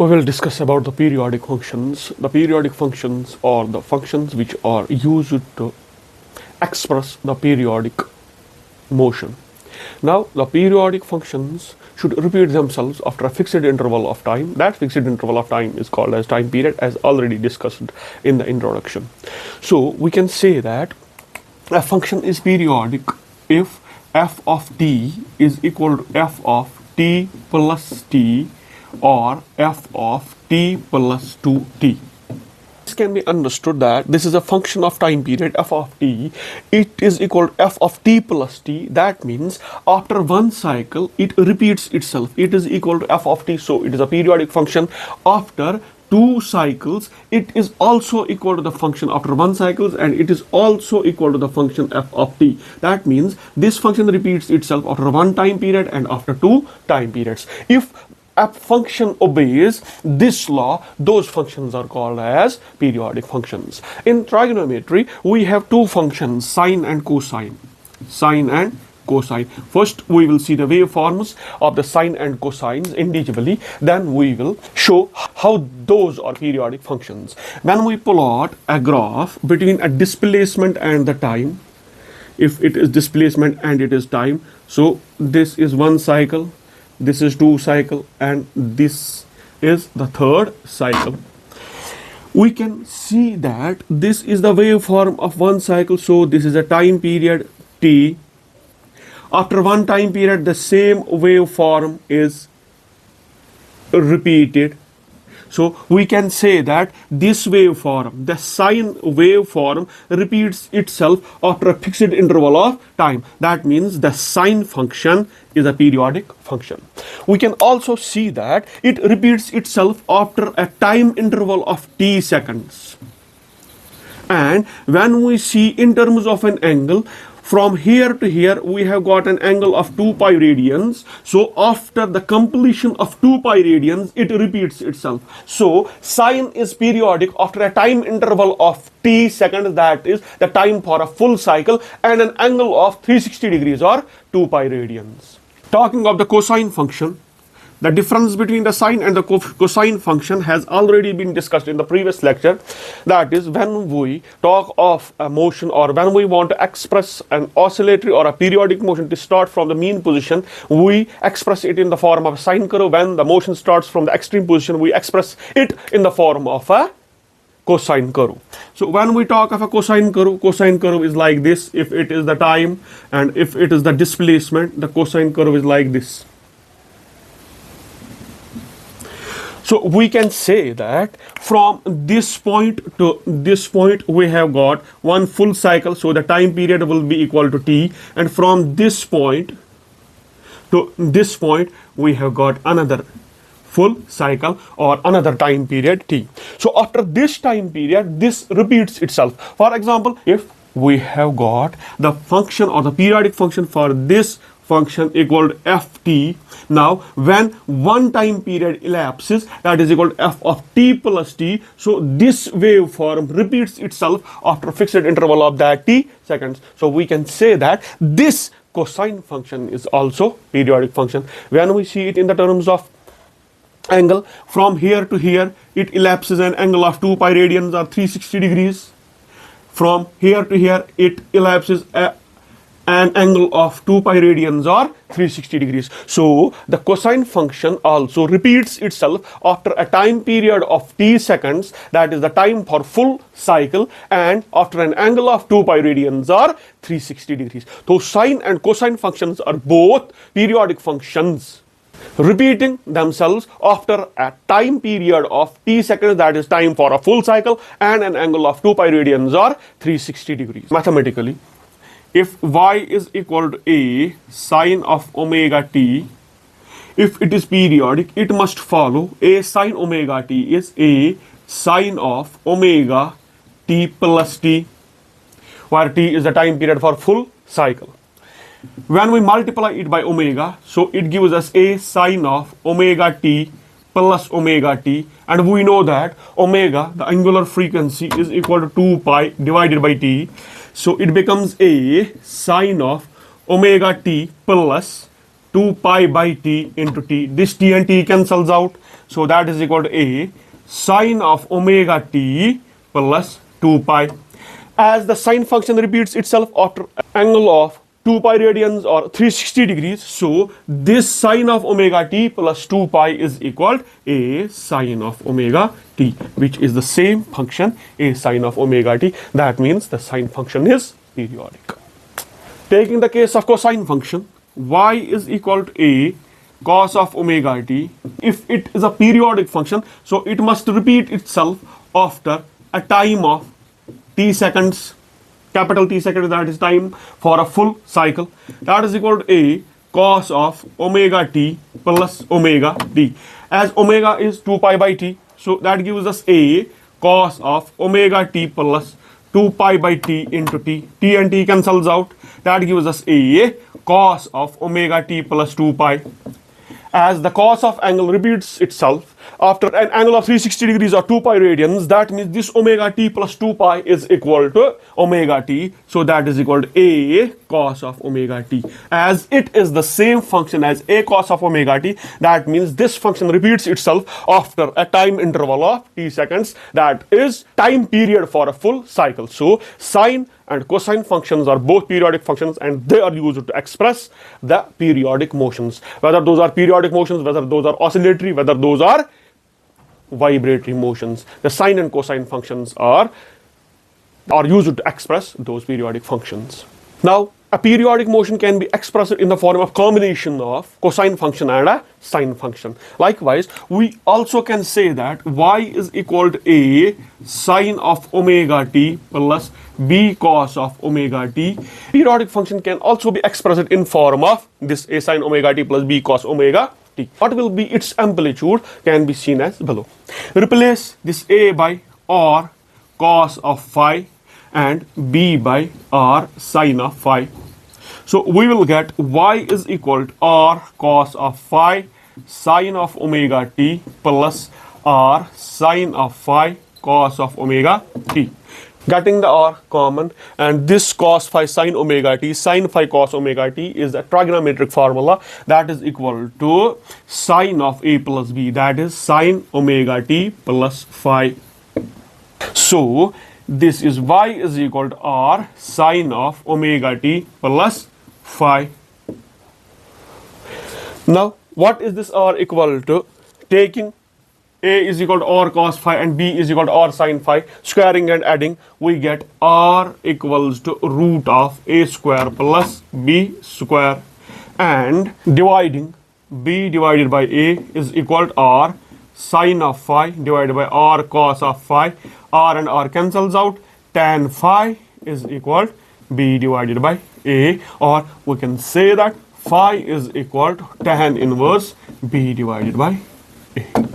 We will discuss about the periodic functions. The periodic functions are the functions which are used to express the periodic motion. Now, the periodic functions should repeat themselves after a fixed interval of time. That fixed interval of time is called as time period, as already discussed in the introduction. So, we can say that a function is periodic if f of t is equal to f of t plus t or f of t plus 2t. This can be understood that this is a function of time period f of t. It is equal to f of t plus t. That means after one cycle it repeats itself. It is equal to f of t. So it is a periodic function. After two cycles it is also equal to the function after one cycle, and it is also equal to the function f of t. That means this function repeats itself after one time period and after two time periods. If a function obeys this law, those functions are called as periodic functions. In trigonometry, we have two functions, sine and cosine. Sine and cosine. First, we will see the waveforms of the sine and cosines individually. Then we will show how those are periodic functions. When we plot a graph between a displacement and the time, if it is displacement and it is time, so this is one cycle, this is two cycle, and this is the third cycle. We can see that this is the waveform of one cycle, so this is a time period t. After one time period, the same waveform is repeated. So we can say that this waveform, the sine waveform, repeats itself after a fixed interval of time. That means the sine function is a periodic function. We can also see that it repeats itself after a time interval of t seconds. And when we see in terms of an angle, from here to here we have got an angle of 2 pi radians. So after the completion of 2 pi radians it repeats itself. So sine is periodic after a time interval of t seconds, that is the time for a full cycle, and an angle of 360 degrees or 2 pi radians. Talking of the cosine function, the difference between the sine and the cosine function has already been discussed in the previous lecture. That is, when we talk of a motion or when we want to express an oscillatory or a periodic motion to start from the mean position, we express it in the form of a sine curve. When the motion starts from the extreme position, we express it in the form of a cosine curve. So when we talk of a cosine curve is like this if it is the time, and if it is the displacement, the cosine curve is like this. So we can say that from this point to this point we have got one full cycle, so the time period will be equal to t, and from this point to this point we have got another full cycle or another time period t. So after this time period this repeats itself. For example, if we have got the function or the periodic function for this function equal to ft. Now when one time period elapses, that is equal to f of t plus t, so this waveform repeats itself after a fixed interval of that t seconds. So we can say that this cosine function is also periodic function. When we see it in the terms of angle, from here to here it elapses an angle of 2 pi radians or 360 degrees. From here to here it elapses an angle of 2 pi radians or 360 degrees. So the cosine function also repeats itself after a time period of t seconds, that is the time for full cycle, and after an angle of 2 pi radians or 360 degrees. So sine and cosine functions are both periodic functions, repeating themselves after a time period of t seconds, that is time for a full cycle, and an angle of 2 pi radians or 360 degrees. Mathematically, if y is equal to a sine of omega t, if it is periodic, it must follow a sine omega t is a sine of omega t plus t, where t is the time period for full cycle. When we multiply it by omega, so it gives us a sine of omega t plus omega t, and we know that omega, the angular frequency, is equal to 2 pi divided by t. So it becomes a sine of omega t plus 2 pi by t into t. This t and t cancels out. So that is equal to a sine of omega t plus 2 pi. As the sine function repeats itself after angle of 2 pi radians or 360 degrees, so this sine of omega t plus 2 pi is equal to a sine of omega t, which is the same function, a sine of omega t. That means the sine function is periodic. Taking the case of cosine function, y is equal to a cos of omega t. If it is a periodic function, so it must repeat itself after a time of t seconds, capital T seconds, that is time for a full cycle. That is equal to a cos of omega t plus omega t. As omega is 2 pi by t, so that gives us a cos of omega t plus 2 pi by t into t. T and t cancels out. That gives us a cos of omega t plus 2 pi. As the cos of angle repeats itself after an angle of 360 degrees or 2 pi radians, that means this omega t plus 2 pi is equal to omega t. So that is equal to a cos of omega t. As it is the same function as a cos of omega t, that means this function repeats itself after a time interval of t seconds, that is time period for a full cycle. So sine and cosine functions are both periodic functions, and they are used to express the periodic motions. Whether those are periodic motions, whether those are oscillatory, whether those are vibratory motions, the sine and cosine functions are used to express those periodic functions. Now, a periodic motion can be expressed in the form of combination of cosine function and a sine function. Likewise, we also can say that y is equal to a sine of omega t plus b cos of omega t. Periodic function can also be expressed in form of this a sine omega t plus b cos omega t. What will be its amplitude can be seen as below. Replace this a by r cos of phi and b by r sine of phi. So we will get y is equal to r cos of phi sine of omega t plus r sine of phi cos of omega t. Getting the r common, and this cos phi sine omega t, sine phi cos omega t is a trigonometric formula that is equal to sine of a plus b, that is sine omega t plus phi. So this is y is equal to r sine of omega t plus phi. Now, what is this r equal to? Taking a is equal to r cos phi and b is equal to r sine phi, squaring and adding, we get r equals to root of a square plus b square, and dividing b divided by a is equal to r sine of phi divided by r cos of phi. R and r cancels out. Tan phi is equal to b divided by a, or we can say that phi is equal to tan inverse b divided by a.